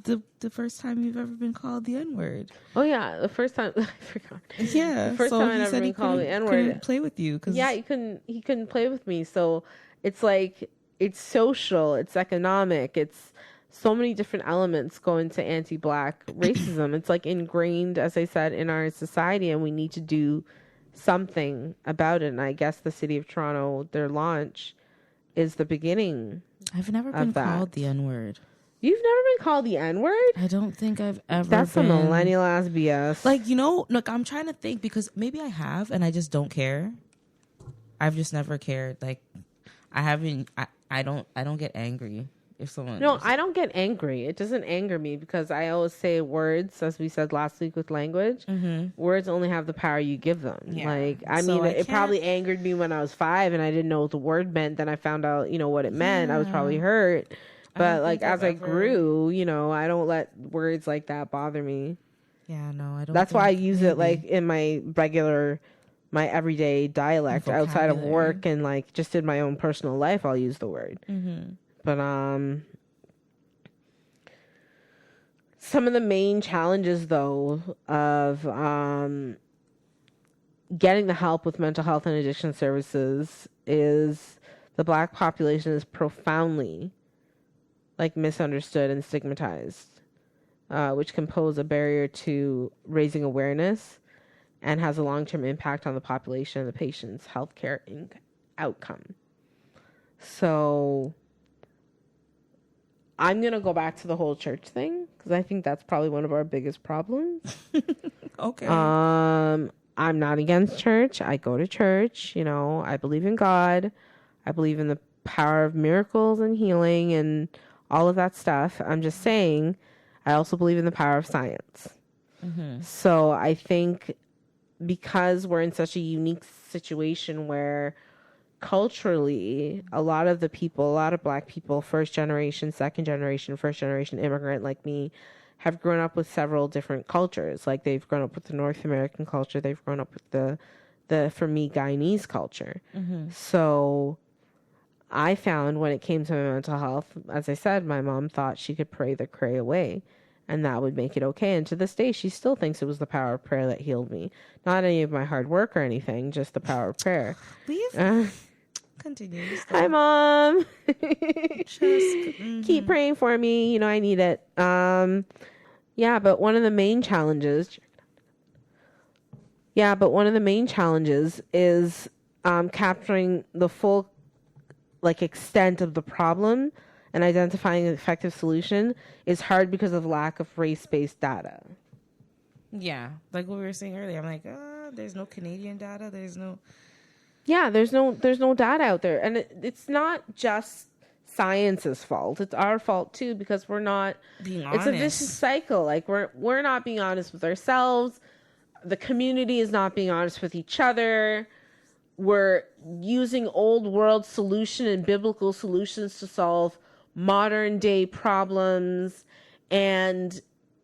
The first time you've ever been called the N-word. Oh yeah, the first time I forgot. Yeah, the first time I'd ever been called the N-word. Couldn't play with you because he couldn't play with me. So it's like it's social, it's economic, it's so many different elements go into anti-Black racism. It's like ingrained, as I said, in our society, and we need to do something about it. And I guess the City of Toronto, their launch, is the beginning. I've never been called the N-word. You've never been called the N-word? I don't think I've ever That's been. some millennial ass BS. Like, you know, look, I'm trying to think because maybe I have and I just don't care. I've just never cared. Like, I don't get angry if someone... No, I don't get angry. It doesn't anger me because I always say words, as we said last week with language, words only have the power you give them. Yeah. Like, I mean, it probably angered me when I was 5 and I didn't know what the word meant. Then I found out, you know, what it meant. I was probably hurt. But like as I grew, you know, I don't let words like that bother me. Yeah, no, I don't. That's why I use it like in my everyday dialect outside of work and like just in my own personal life. I'll use the word. But some of the main challenges though of getting the help with mental health and addiction services is the Black population is profoundly like misunderstood and stigmatized, which can pose a barrier to raising awareness and has a long-term impact on the population and the patient's healthcare outcome. So I'm going to go back to the whole church thing because I think that's probably one of our biggest problems. Okay. I'm not against church. I go to church, you know, I believe in God. I believe in the power of miracles and healing and all of that stuff. I'm just saying, I also believe in the power of science. So I think because we're in such a unique situation where culturally, a lot of Black people, first generation, second generation, first generation immigrant like me, have grown up with several different cultures. Like they've grown up with the North American culture. They've grown up with the for me, Guyanese culture. So I found when it came to my mental health, as I said, my mom thought she could pray the cray away and that would make it okay. And to this day, she still thinks it was the power of prayer that healed me. Not any of my hard work or anything, just the power of prayer. Continue. Hi, Mom. Keep praying for me. You know, I need it. Yeah, but one of the main challenges is capturing the full extent of the problem and identifying an effective solution is hard because of lack of race-based data. Yeah, like what we were saying earlier. I'm like, there's no Canadian data. There's no data out there, and it's not just science's fault. It's our fault too because we're not being honest. It's a vicious cycle. Like we're not being honest with ourselves. The community is not being honest with each other. We're using old world solution and biblical solutions to solve modern day problems. And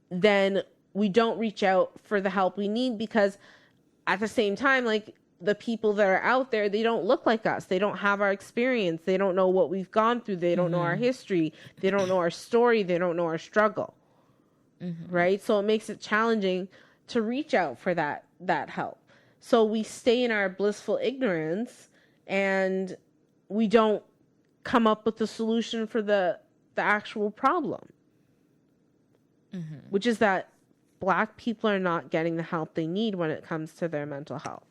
then we don't reach out for the help we need because at the same time, like the people that are out there, they don't look like us. They don't have our experience. They don't know what we've gone through. They don't know our history. They don't know our story. They don't know our struggle. Right? So it makes it challenging to reach out for that help. So we stay in our blissful ignorance and we don't come up with the solution for the actual problem, which is that Black people are not getting the help they need when it comes to their mental health.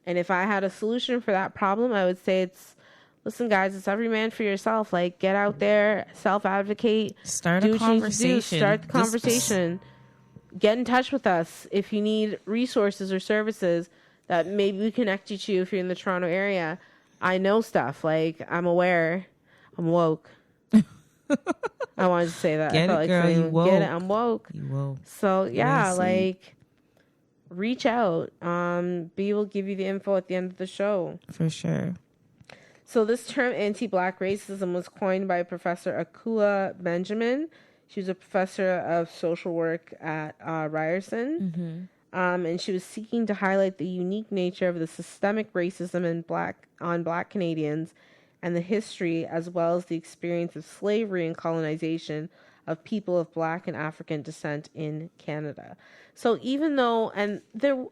And if I had a solution for that problem, I would say listen, guys, it's every man for yourself. Like, get out there, self-advocate. Start a conversation. Start the conversation. Get in touch with us if you need resources or services that maybe we connect you to if you're in the Toronto area. I know stuff. Like, I'm aware. I'm woke. I wanted to say that. Get I felt it, like girl. saying, You woke. Get it. I'm woke. You woke. So, yeah, Yes, like, reach out. B will give you the info at the end of the show. For sure. So this term anti-Black racism was coined by Professor Akua Benjamin. She was a professor of social work at Ryerson. And she was seeking to highlight the unique nature of the systemic racism on Black Canadians and the history, as well as the experience of slavery and colonization of people of Black and African descent in Canada. So even though, and there,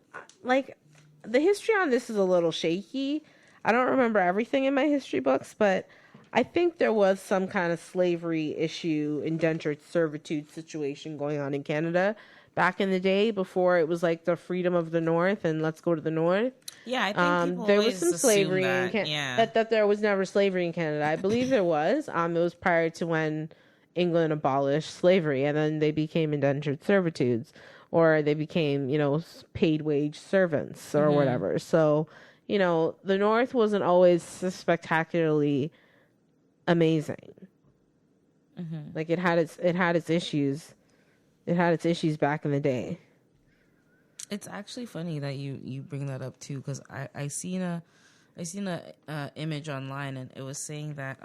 like, the history on this is a little shaky. I don't remember everything in my history books, but I think there was some kind of slavery issue, indentured servitude situation going on in Canada back in the day before it was like the freedom of the North and let's go to the North. Yeah, I think people there was always some slavery assume in Canada. That there was never slavery in Canada. I believe there was. It was prior to when England abolished slavery, and then they became indentured servitudes, or they became, paid wage servants or whatever. So, the North wasn't always spectacularly amazing. Like it had its issues. It had its issues back in the day. It's actually funny that you bring that up too, because I seen a image online, and it was saying that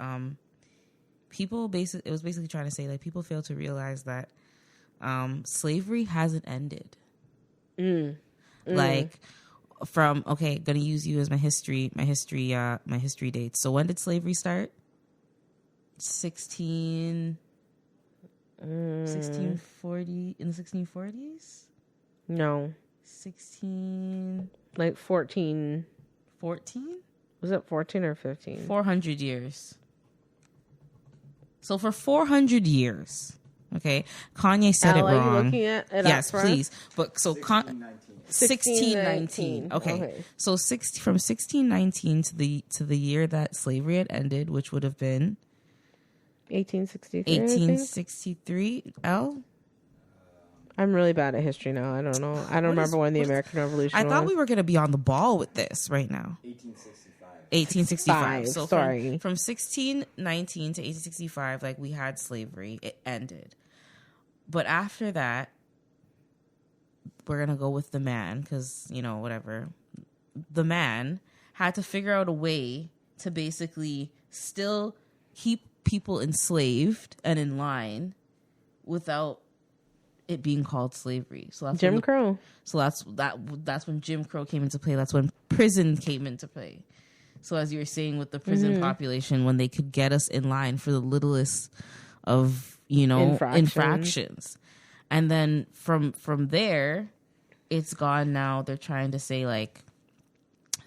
it was basically trying to say, like, people fail to realize that slavery hasn't ended. Like, gonna use you as my history dates. So when did slavery start? 1640, in the 1640s? No. 14. Was it 14 or 15? 400 years. So for 400 years, okay, Kanye said it wrong. Are you looking at it? Yes, please. But so 1619. Okay. So from 1619 to the year that slavery had ended, which would have been 1863. 1863. I'm really bad at history now. I don't know. I don't remember when the American Revolution was. I thought we were going to be on the ball with this right now. 1865. So sorry. From 1619 to 1865, like, we had slavery. It ended. But after that, we're going to go with the man because, whatever. The man had to figure out a way to basically still keep people enslaved and in line without it being called slavery. So that's Jim Crow. So that's when Jim Crow came into play. That's when prison came into play. So as you were saying with the prison population, when they could get us in line for the littlest of, infractions. And then from there, it's gone now. They're trying to say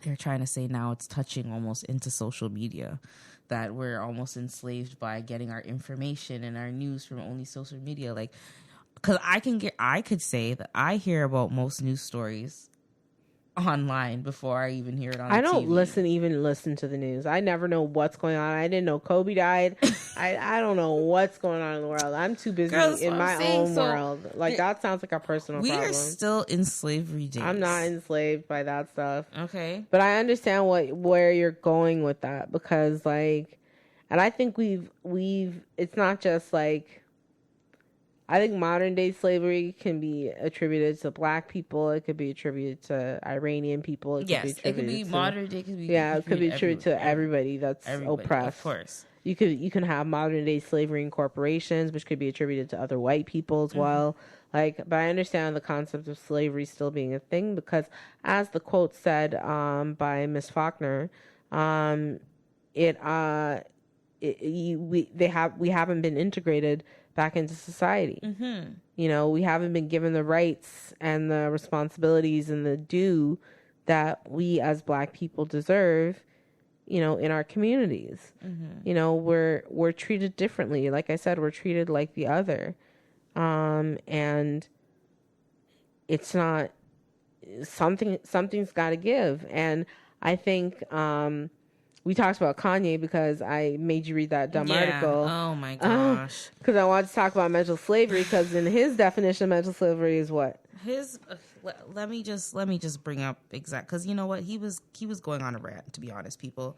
now it's touching almost into social media, that we're almost enslaved by getting our information and our news from only social media. Like, because I could say that I hear about most news stories online before I even hear it on I don't TV. even listen to the news. I never know what's going on. I didn't know Kobe died. I don't know what's going on in the world. I'm too busy in my own world. Like, that sounds like a personal problem. We are still in slavery days. I'm not enslaved by that stuff. Okay. But I understand where you're going with that, because, like, and I think we've it's not just like, I think modern day slavery can be attributed to Black people. It could be attributed to Iranian people. It could be modern day. It could be attributed to everybody that's oppressed. Of course, you can have modern day slavery in corporations, which could be attributed to other white people as well. Like, but I understand the concept of slavery still being a thing, because, as the quote said by Miss Faulkner, we haven't been integrated back into society. We haven't been given the rights and the responsibilities and the due that we as Black people deserve, in our communities. We're treated differently. Like I said, we're treated like the other. And it's not something's got to give. And I think we talked about Kanye because I made you read that dumb article. Oh my gosh. Because I wanted to talk about mental slavery, because in his definition of mental slavery is what? His let me just bring up exact, because you know what, he was going on a rant, to be honest, people,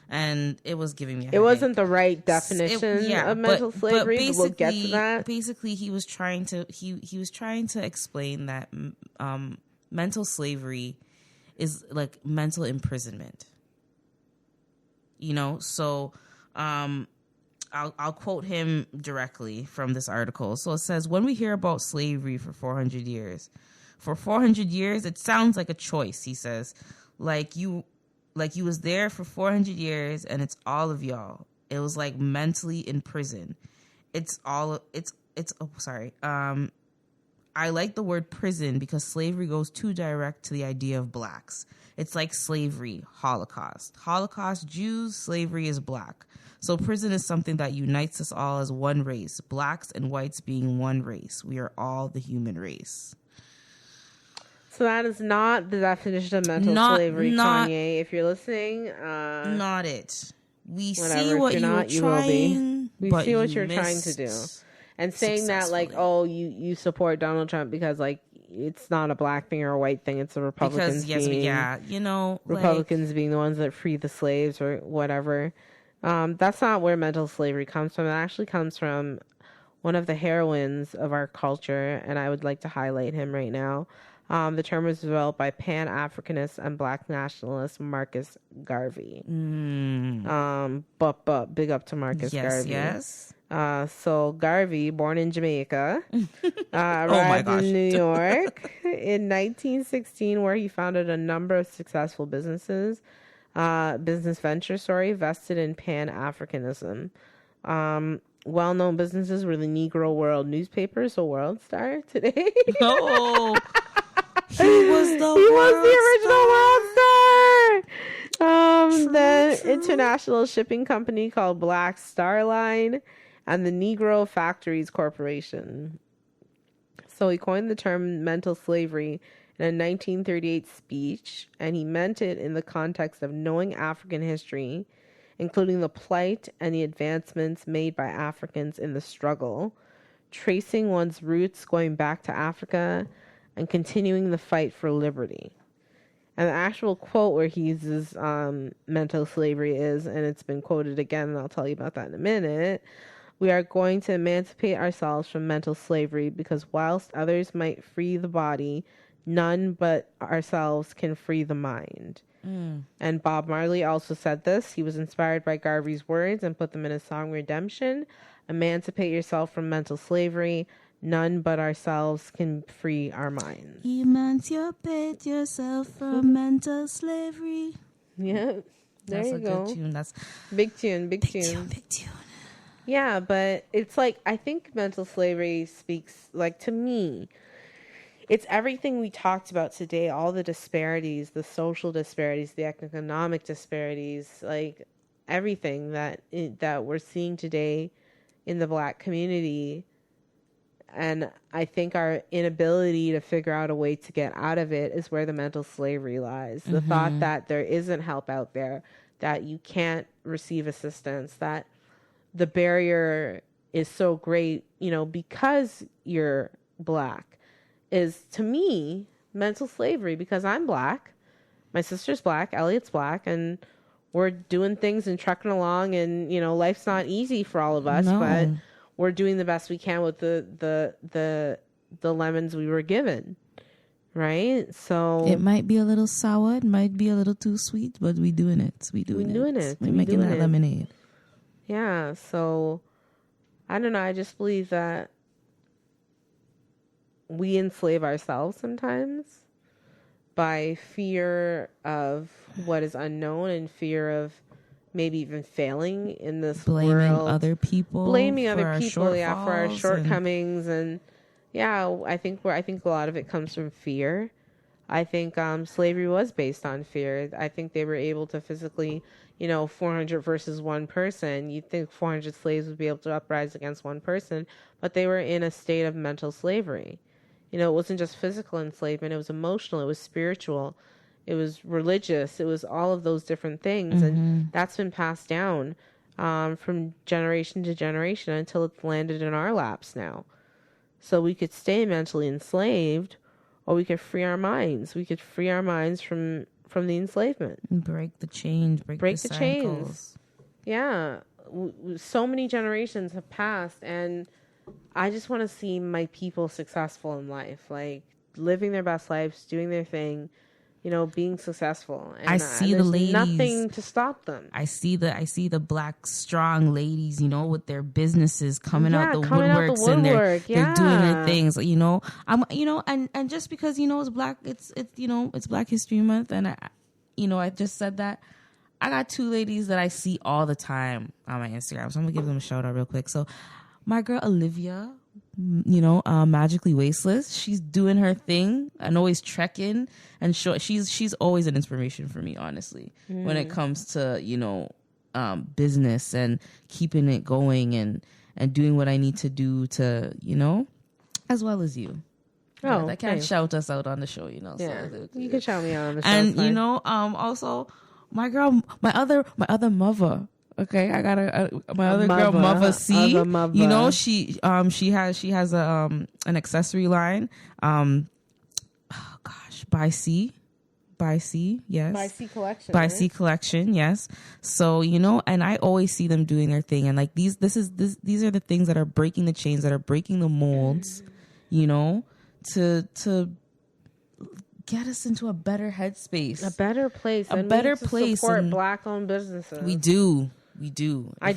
and it was giving me a headache. It wasn't the right definition of mental slavery, but we'll get to that. Basically, he was trying to explain that mental slavery is like mental imprisonment. You know, so I'll quote him directly from this article. So it says, when we hear about slavery for 400 years, it sounds like a choice, he says. Like you was there for 400 years and it's all of y'all. It was like mentally in prison. I like the word prison because slavery goes too direct to the idea of blacks. It's like slavery, Holocaust. Holocaust, Jews, slavery is black. So prison is something that unites us all as one race, blacks and whites being one race. We are all the human race. So that is not the definition of mental slavery, Kanye. If you're listening, not it. We whatever. see what you were trying. We see what you're trying to do, and saying that like, oh, you support Donald Trump because like it's not a black thing or a white thing. It's the Republicans Republicans being the ones that free the slaves or whatever. That's not where mental slavery comes from. It actually comes from one of the heroines of our culture, and I would like to highlight him right now. The term was developed by Pan-Africanist and Black nationalist Marcus Garvey. But big up to Marcus Garvey. Yes. So Garvey, born in Jamaica, arrived in New York in 1916, where he founded a number of successful business ventures, vested in Pan-Africanism. Well-known businesses were the Negro World newspaper, so World Star today. Oh. He was the original World Star. The international shipping company called Black Star Line and the Negro Factories Corporation. So he coined the term mental slavery in a 1938 speech, and he meant it in the context of knowing African history, including the plight and the advancements made by Africans in the struggle, tracing one's roots going back to Africa, and continuing the fight for liberty. And the actual quote where he uses mental slavery is, and it's been quoted again, and I'll tell you about that in a minute, we are going to emancipate ourselves from mental slavery because whilst others might free the body, none but ourselves can free the mind. And Bob Marley also said this. He was inspired by Garvey's words and put them in his song Redemption. Emancipate yourself from mental slavery. None but ourselves can free our minds. Emancipate yourself from mental slavery. Yeah, there you go. Good tune. That's big tune. Big tune. Yeah, but it's like, I think mental slavery speaks, like, to me, it's everything we talked about today, all the disparities, the social disparities, the economic disparities, like everything that we're seeing today in the Black community. And I think our inability to figure out a way to get out of it is where the mental slavery lies. The thought that there isn't help out there, that you can't receive assistance, that the barrier is so great, because you're Black, is, to me, mental slavery, because I'm Black. My sister's Black, Elliot's Black, and we're doing things and trucking along, and, life's not easy for all of us, but we're doing the best we can with the lemons we were given, right? So it might be a little sour, it might be a little too sweet, but we're doing it. We're making that lemonade. Yeah. So I don't know. I just believe that we enslave ourselves sometimes by fear of what is unknown and fear of maybe even failing in this blaming world. Other people, for our shortcomings, and I think a lot of it comes from fear. I think slavery was based on fear. I think they were able to physically, 400 versus one person. You'd think 400 slaves would be able to uprise against one person, but they were in a state of mental slavery. You know, it wasn't just physical enslavement. It was emotional. It was spiritual. It was religious. It was all of those different things. And that's been passed down from generation to generation until it's landed in our laps now. So we could stay mentally enslaved, or we could free our minds. We could free our minds from the enslavement. Break the chains. Break the chains. Yeah. So many generations have passed, and I just want to see my people successful in life, like living their best lives, doing their thing, you know, being successful. And I see the ladies. Nothing to stop them. I see the black strong ladies, you know, with their businesses coming out the woodworks, and they're doing their things, you know. And just because, you know, it's Black History Month, and I just said that. I got 2 ladies that I see all the time on my Instagram, so I'm gonna give them a shout out real quick. So my girl Olivia, you know, Magically Wasteless, she's doing her thing and always trekking, and she's always an inspiration for me, honestly, when it comes to, you know, business and keeping it going and doing what I need to do to, you know, as well as you. Oh, I can't shout us out on the show, you know. Yeah, so you can shout me out on the show. And you know, also my girl, my other mother. Okay, I got my other girl, Mother C. You know, she has an accessory line. Oh gosh, by C, yes. By C collection. By C collection, yes. So, you know, and I always see them doing their thing, and like these are the things that are breaking the chains, that are breaking the molds, you know, to get us into a better headspace, a better place, support Black-owned businesses. We do. I'm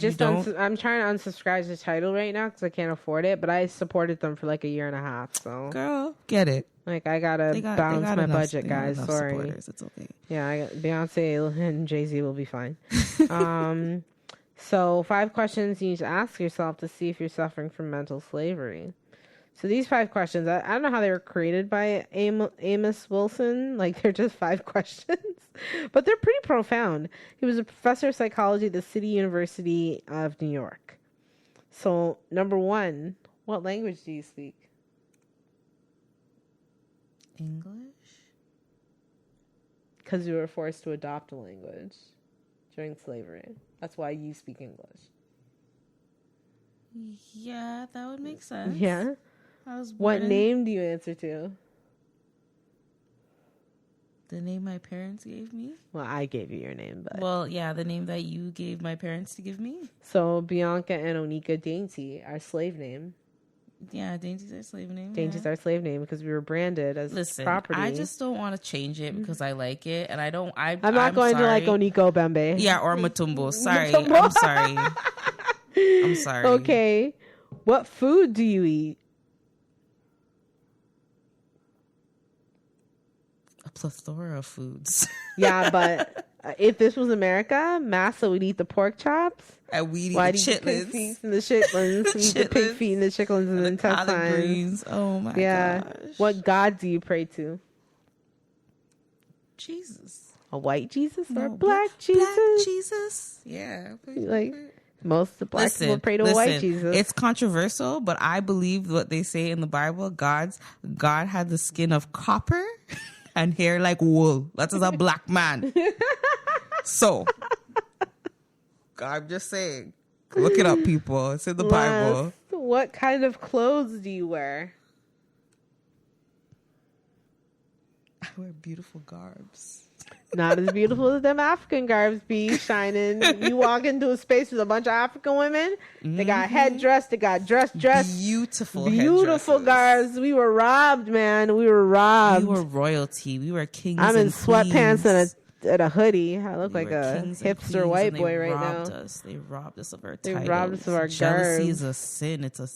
trying to unsubscribe the title right now because I can't afford it, but I supported them for like a year and a half. So, girl, get it. Like, I gotta balance my budget, guys. Sorry, supporters. It's okay. Yeah, Beyonce and Jay-Z will be fine. So 5 questions you need to ask yourself to see if you're suffering from mental slavery. So these 5 questions, I don't know how they were created by Amos Wilson. Like, they're just 5 questions, but they're pretty profound. He was a professor of psychology at the City University of New York. So, number 1, what language do you speak? English. Because you were forced to adopt a language during slavery. That's why you speak English. Yeah, that would make sense. Yeah. What name do you answer to? The name my parents gave me? Well, I gave you your name, but... Well, yeah, the name that you gave my parents to give me. So, Bianca and Onika Dainty, our slave name. Yeah, Dainty's our slave name. Dainty's our slave name because we were branded as property. I just don't want to change it because I like it, and I'm not going to like Oniko Bembe. Yeah, or Matumbo. Sorry. I'm sorry. I'm sorry. Okay. What food do you eat? A plethora of foods. Yeah, but if this was America, Massa would eat the pork chops. And we'd eat the chitlins. Pig feet and the chitlins. We eat the pig feet and the chitlins and the intestines. Greens. Oh my gosh. What God do you pray to? Jesus. A white Jesus or a black Jesus? Black Jesus. Yeah. Like, most of the black people pray to a white Jesus. It's controversial, but I believe what they say in the Bible. God had the skin of copper and hair like wool. That is a black man. So, I'm just saying. Look it up, people. It's in the Bible. What kind of clothes do you wear? I wear beautiful garbs. Not as beautiful as them African garbs be shining. You walk into a space with a bunch of African women. They got headdress. They got dress. Beautiful garbs. We were robbed, man. We were robbed. We were royalty. We were kings. I'm in and sweatpants queens. and a hoodie. I look like a hipster white boy right now. They robbed us of our titles. They robbed us of our Jealousy garbs. is a sin. It's a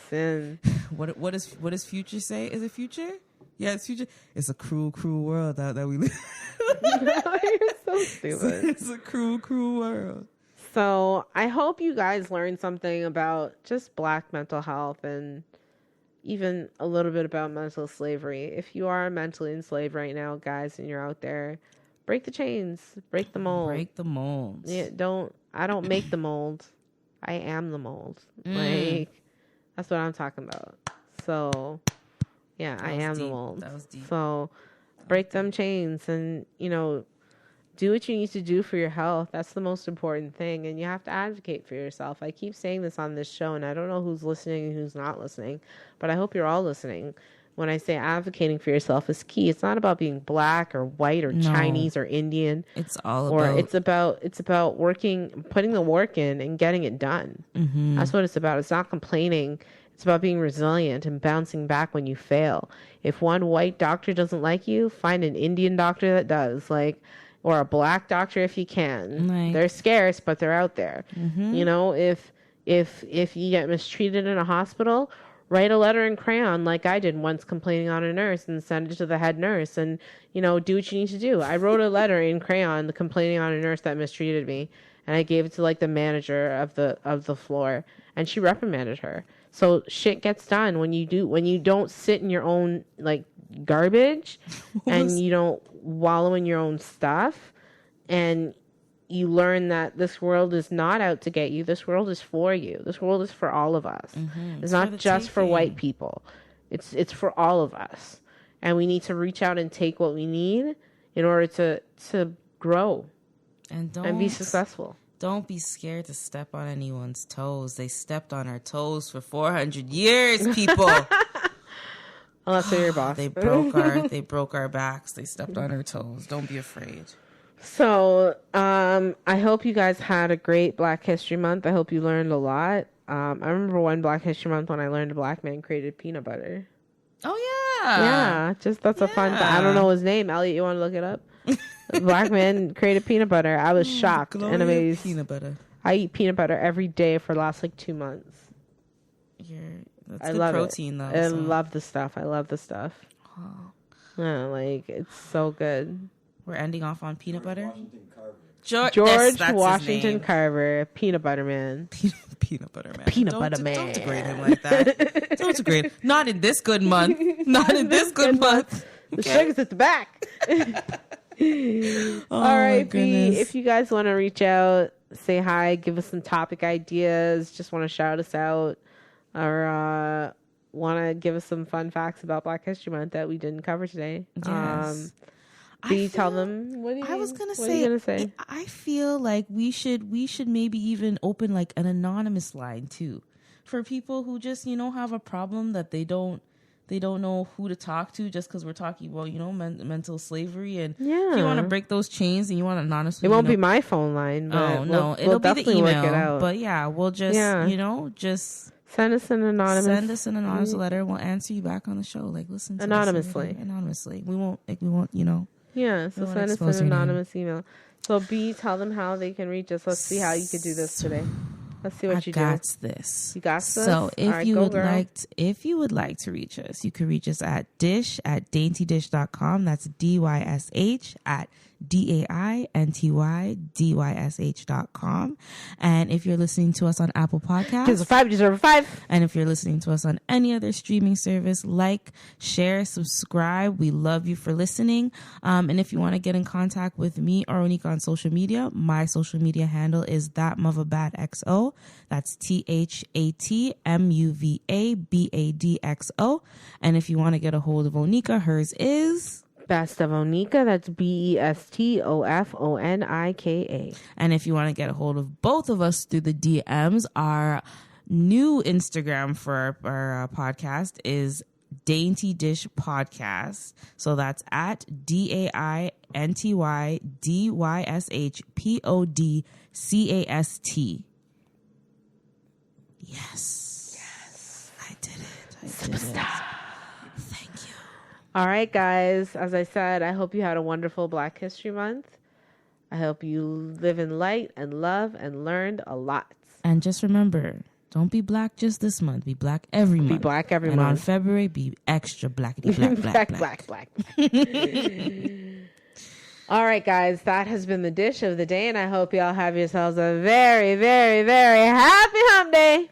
sin. What does Future say? Is it Future? Yeah, it's Future. It's a cruel world that we live. You're so stupid. It's a cruel world. So I hope you guys learned something about just black mental health and even a little bit about mental slavery. If you are mentally enslaved right now, guys, and you're out there, break the chains, break the mold. Break the molds. Yeah, I don't make the mold. I am the mold. Like, that's what I'm talking about. So, Yeah, I am deep. the mold. That was deep. So break them chains and, do what you need to do for your health. That's the most important thing. And you have to advocate for yourself. I keep saying this on this show, and I don't know who's listening and who's not listening, but I hope you're all listening. When I say advocating for yourself is key, it's not about being black or white or Chinese or Indian. It's all about... It's about working, putting the work in and getting it done. Mm-hmm. That's what it's about. It's not complaining. It's about being resilient and bouncing back when you fail. If one white doctor doesn't like you, find an Indian doctor that does. Or a black doctor if you can. They're scarce, but they're out there. Mm-hmm. If you get mistreated in a hospital, write a letter in crayon like I did once complaining on a nurse and send it to the head nurse and, do what you need to do. I wrote a letter in crayon complaining on a nurse that mistreated me, and I gave it to the manager of the floor, and she reprimanded her. So shit gets done when you don't sit in your own garbage and you don't wallow in your own stuff, and you learn that this world is not out to get you. This world is for you. This world is for all of us. Mm-hmm. It's not just for white people. It's for all of us. And we need to reach out and take what we need in order to grow and be successful. Don't be scared to step on anyone's toes. They stepped on our toes for 400 years, people. Unless they're your boss. They broke our backs. They stepped on our toes. Don't be afraid. So, I hope you guys had a great Black History Month. I hope you learned a lot. I remember one Black History Month when I learned a black man created peanut butter. Oh, yeah. Yeah, that's a fun fact. I don't know his name. Elliot, you want to look it up? Black man created peanut butter. I was shocked and amazed. Peanut butter. I eat peanut butter every day for the last 2 months. That's good protein, though. I love the stuff. Oh. Yeah, it's so good. We're ending off on peanut butter. George Washington Carver, peanut butter man. Peanut butter man. Peanut butter man. Don't degrade him like that. Don't degrade him. Not in this good month. Not in this good month. The sugar's at the back. All right, B, if you guys want to reach out, say hi, give us some topic ideas, just want to shout us out, or want to give us some fun facts about Black History Month that we didn't cover today. Yes. Tell them. I was gonna say. I feel like we should maybe even open an anonymous line too, for people who just have a problem that they don't know who to talk to, just because we're talking about mental slavery, and if you want to break those chains and you want to anonymously, it won't be my phone line. But it'll be the email. Work it out. But yeah, we'll just just send us an anonymous letter. We'll answer you back on the show. Listen to anonymously. We won't. Yeah, so send us an anonymous email. So B, tell them how they can reach us. Let's see how you could do this today. Let's see what you do. I got this. You got this? So if you would like to reach us, you can reach us at dysh@daintydysh.com. That's DYSH at DAINTYDYSH.com. And if you're listening to us on Apple Podcasts, give us a 5, deserve a 5. And if you're listening to us on any other streaming service, share, subscribe. We love you for listening. And if you want to get in contact with me or Onika on social media, my social media handle is thatmuvabadxo. That's THATMUVABADXO. And if you want to get a hold of Onika, hers is Best of Onika. That's BESTOFONIKA. And if you want to get a hold of both of us through the DMs, our new Instagram for our podcast is Dainty Dish Podcast. So that's at DAINTYDYSHPODCAST. Yes. I did it. Thank you. All right, guys. As I said, I hope you had a wonderful Black History Month. I hope you live in light and love and learned a lot. And just remember, don't be black just this month. Be black every month. Be black every month. And on February, be extra blackity black. black. All right, guys. That has been the dish of the day, and I hope y'all have yourselves a very, very, very happy hump day.